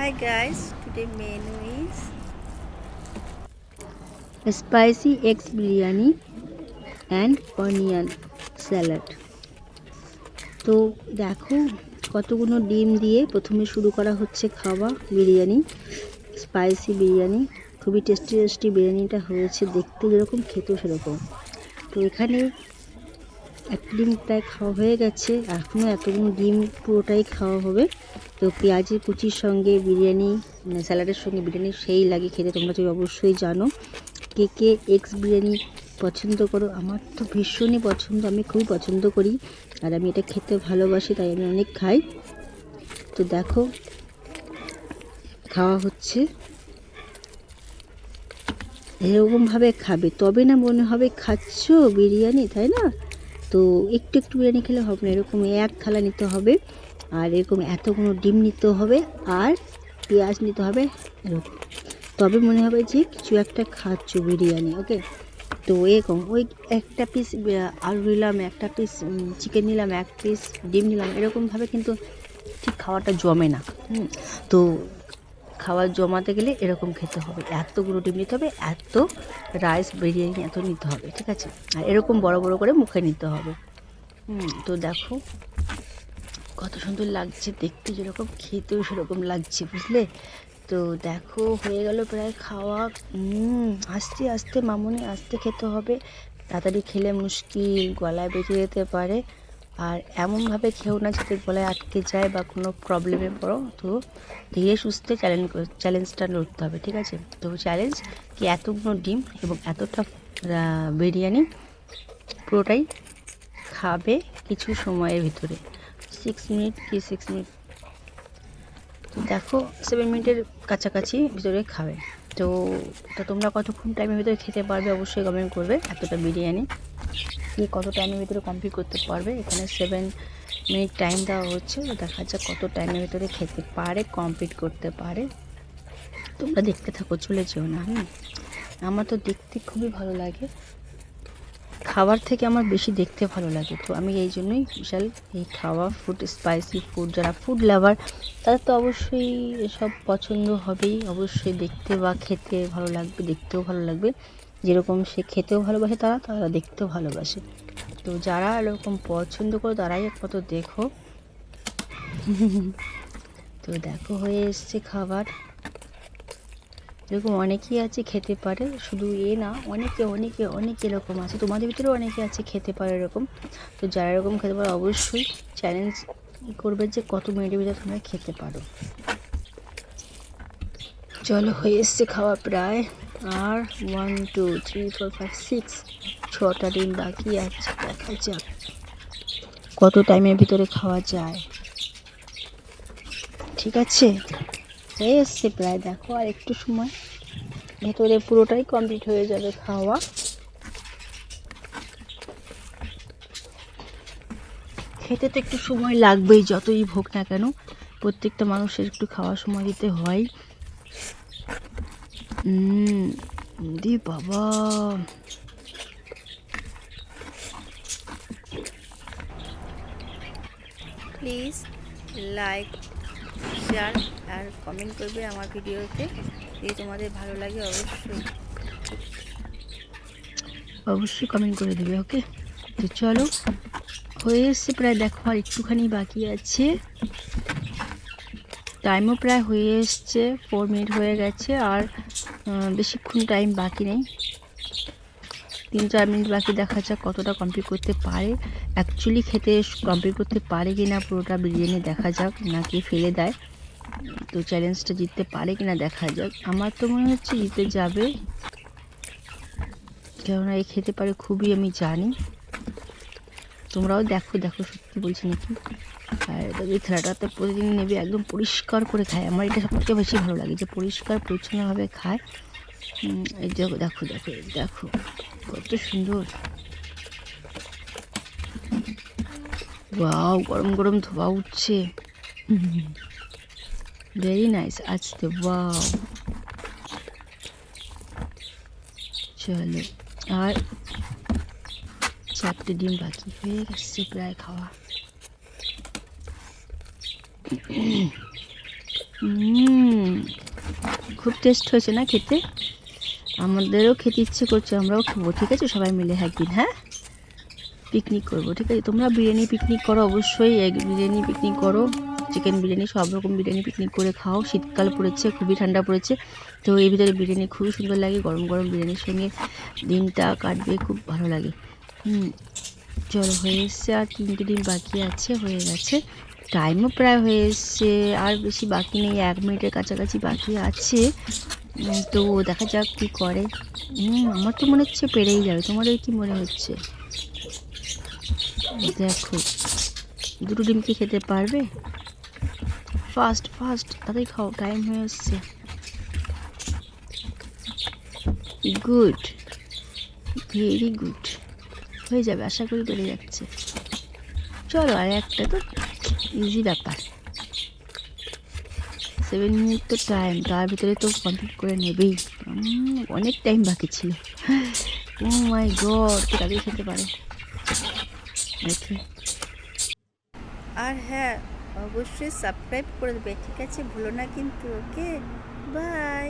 Hi guys, today menu is spicy eggs biryani and onion salad। তো দেখো কতগুলো ডিম দিয়ে প্রথমে শুরু করা হচ্ছে খাওয়া বিরিয়ানি, স্পাইসি বিরিয়ানি। খুবই টেস্টি টেস্টি বিরিয়ানিটা হয়েছে, দেখতে যেরকম খেতেও সেরকম। তো এখানে একটা ডিম প্রায় খাওয়া হয়ে গেছে, এখনও এতগুলো ডিম পুরোটাই খাওয়া হবে। তো পেঁয়াজের কুচির সঙ্গে বিরিয়ানি, স্যালাডের সঙ্গে বিরিয়ানি সেই লাগে খেতে, তোমরা তো অবশ্যই জানো। কে কে এগস বিরিয়ানি পছন্দ করো? আমার তো ভীষণই পছন্দ, আমি খুবই পছন্দ করি আর আমি এটা খেতে ভালোবাসি, তাই আমি অনেক খাই। তো দেখো খাওয়া হচ্ছে, এরকমভাবে খাবে তবে না মনে হবে খাচ্ছ বিরিয়ানি, তাই না? তো একটু একটু বিরিয়ানি খেলে হবে না, এরকম এক থালা নিতে হবে আর এরকম এতগুলো ডিম নিতে হবে আর পেঁয়াজ নিতে হবে, এরকম তবে মনে হবে যে কিছু একটা খাচ্ছ বিরিয়ানি। ওকে, তো এরকম ওই একটা পিস আলু নিলাম, একটা পিস চিকেন নিলাম, এক পিস ডিম নিলাম, এরকমভাবে কিন্তু ঠিক খাওয়াটা জমে না। তো খাবার জমাতে গেলে এরকম খেতে হবে, এতগুলো ডিম নিতে হবে, এত রাইস বিরিয়ানি এত নিতে হবে, ঠিক আছে? আর এরকম বড় বড় করে মুখে নিতে হবে। তো দেখো কত সুন্দর লাগছে দেখতে, যেরকম খেতেও সেরকম লাগছে, বুঝলে? তো দেখো হয়ে গেল প্রায় খাওয়া। আস্তে আস্তে মামুনি, আস্তে খেতে হবে, তাড়াতাড়ি খেলে মুশকিল, গলায় বেঁচে যেতে পারে। আর এমনভাবে খেও না যাতে গলায় আটকে যায় বা কোনো প্রবলেমে পড়ো। তো ধীরে সুস্থে চ্যালেঞ্জটা লড়তে হবে, ঠিক আছে? তো চ্যালেঞ্জ কি, এতগুলো ডিম এবং এতটা বিরিয়ানি পুরোটাই খাবে কিছু সময়ের ভিতরে, 6 মিনিট কি 6 মিনিট, তো দেখো 7 মিনিটের কাছাকাছি ভিতরে খাবে। তো এটা তোমরা কতক্ষণ টাইমের ভিতরে খেতে পারবে অবশ্যই কমেন্ট করবে। এতটা বিরিয়ানি কি কত টাইমের ভিতরে কমপ্লিট করতে পারবে? এখানে 7 মিনিট টাইম দেওয়া হচ্ছে, তো দেখা যাক কত টাইমের ভিতরে খেতে পারে, কমপ্লিট করতে পারে। তোমরা দেখতে থাকো, চলে যেও না। আমার তো দেখতে খুবই ভালো লাগে, খাবার থেকে আমার বেশি দেখতে ভালো লাগে। তো আমি এই জন্যই বিশাল এই খাওয়া ফুড, স্পাইসি ফুড, যারা ফুড লাভার তাদের তো অবশ্যই এসব পছন্দ হবেই, অবশ্যই দেখতে বা খেতে ভালো লাগবে, দেখতেও ভালো লাগবে। যেরকম সে খেতেও ভালোবাসে তারা তারা দেখতেও ভালোবাসে। তো যারা এরকম পছন্দ করে তারাই একমাত্র দেখো। তো দেখো হয়ে এসছে খাবার, এরকম অনেকেই আছে খেতে পারে, শুধু এ না, অনেকে অনেকে অনেকে এরকম আছে, তোমাদের ভিতরেও অনেকে আছে খেতে পারে এরকম। তো যারা এরকম খেতে পারে অবশ্যই চ্যালেঞ্জ করবে যে কত মিনিটের ভিতরে তোমরা খেতে পারো। চলো হয়ে এসছে খাওয়া প্রায়, আর 1 2 3 4 5 6 6টা ডিম বাকি আছে, দেখা যাক কত টাইমের ভিতরে খাওয়া যায়। ঠিক আছে, হয়ে এসছে প্রায়, দেখো আর একটু সময় ভেতরে পুরোটাই কমপ্লিট হয়ে যাবে খাওয়া। খেতে তো একটু সময় লাগবেই, যতই হোক না কেন প্রত্যেকটা মানুষের একটু খাওয়ার সময় দিতে হয়। দি বাবা, প্লিজ লাইক, শেয়ার আর কমেন্ট করবে আমার ভিডিওতে, যদি তোমাদের ভালো লাগে অবশ্যই অবশ্যই কমেন্ট করে দেবে। ওকে, তো চলো হয়ে এসছে প্রায়, দেখো আর একটুখানি বাকি আছে, টাইমও প্রায় হয়ে এসছে, 4 মিনিট হয়ে গেছে, আর বেশিক্ষণ টাইম বাকি নেই, 3-4 মিনিট বাকি। দেখা যাক কতটা কমপ্লিট করতে পারে, অ্যাকচুয়ালি খেতে কমপ্লিট করতে পারে কি না পুরোটা বিরিয়ানি, দেখা যাক, নাকি ফেলে দেয়। তো চ্যালেঞ্জটা জিততে পারে কি না দেখা যাক। আমার তো মনে হচ্ছে জিতে যাবে, কেননা এই খেতে পারে খুবই, আমি জানি। তোমরাও দেখো, দেখো সত্যি বলছি নাকি। আর এই খেলাটাতে প্রতিদিন নেবে, একদম পরিষ্কার করে খায়, আমার এটা সবথেকে বেশি ভালো লাগে যে পরিষ্কার পরিচ্ছন্নভাবে খায়। এই দেখো দেখো দেখো দেখো কত সুন্দর, ওয়াও, গরম গরম ধোয়া উঠছে, ভেরি নাইস আজকে, ওয়াও। চলো আর 4টে ডিম বাকি, হয়ে গেছে প্রায় খাওয়া। খুব টেস্ট হয়েছে না খেতে? আমাদেরও খেতে ইচ্ছে করছে, আমরাও খাবো। ঠিক আছে, সবাই মিলে একদিন, হ্যাঁ পিকনিক করবো। ঠিক আছে, তোমরা বিরিয়ানি পিকনিক করো, অবশ্যই এগ বিরিয়ানি পিকনিক করো, চিকেন বিরিয়ানি, সব রকম বিরিয়ানি পিকনিক করে খাও। শীতকাল পড়েছে, খুবই ঠান্ডা পড়েছে, তো এর ভিতরে বিরিয়ানি খুবই সুন্দর লাগে। গরম গরম বিরিয়ানির সঙ্গে দিনটা কাটবে, খুব ভালো লাগে। চলো, হয়ে এসছে, আর 3টে ডিম বাকি আছে, হয়ে গেছে। টাইমও প্রায় হয়ে এসছে, আর বেশি বাকি নেই, 1 মিনিটের কাছাকাছি বাকি আছে। তো দেখা যাক কী করে। আমার তো মনে হচ্ছে পেরেই যাবে। তোমাদের কি মনে হচ্ছে? দেখো, 2টো ডিম কি খেতে পারবে? ফাস্ট ফাস্ট তাড়াতাড়ি খাও, টাইম হয়ে এসছে। গুড, ভেরি গুড, হয়ে যাবে, আশা করি বেড়ে যাচ্ছে। চলো, আর একটা তো ইজি ব্যাপার। 7 মিনিট তো টাইম, তার ভিতরে তো কমপ্লিট করে নেবেই। অনেক টাইম বাকি ছিল। ও মাই গড, কে তাদের খেতে পারে দেখি। আর হ্যাঁ, অবশ্যই সাবস্ক্রাইব করে দেবে, ঠিক আছে? ভুলো না কিন্তু। ওকে, বাই।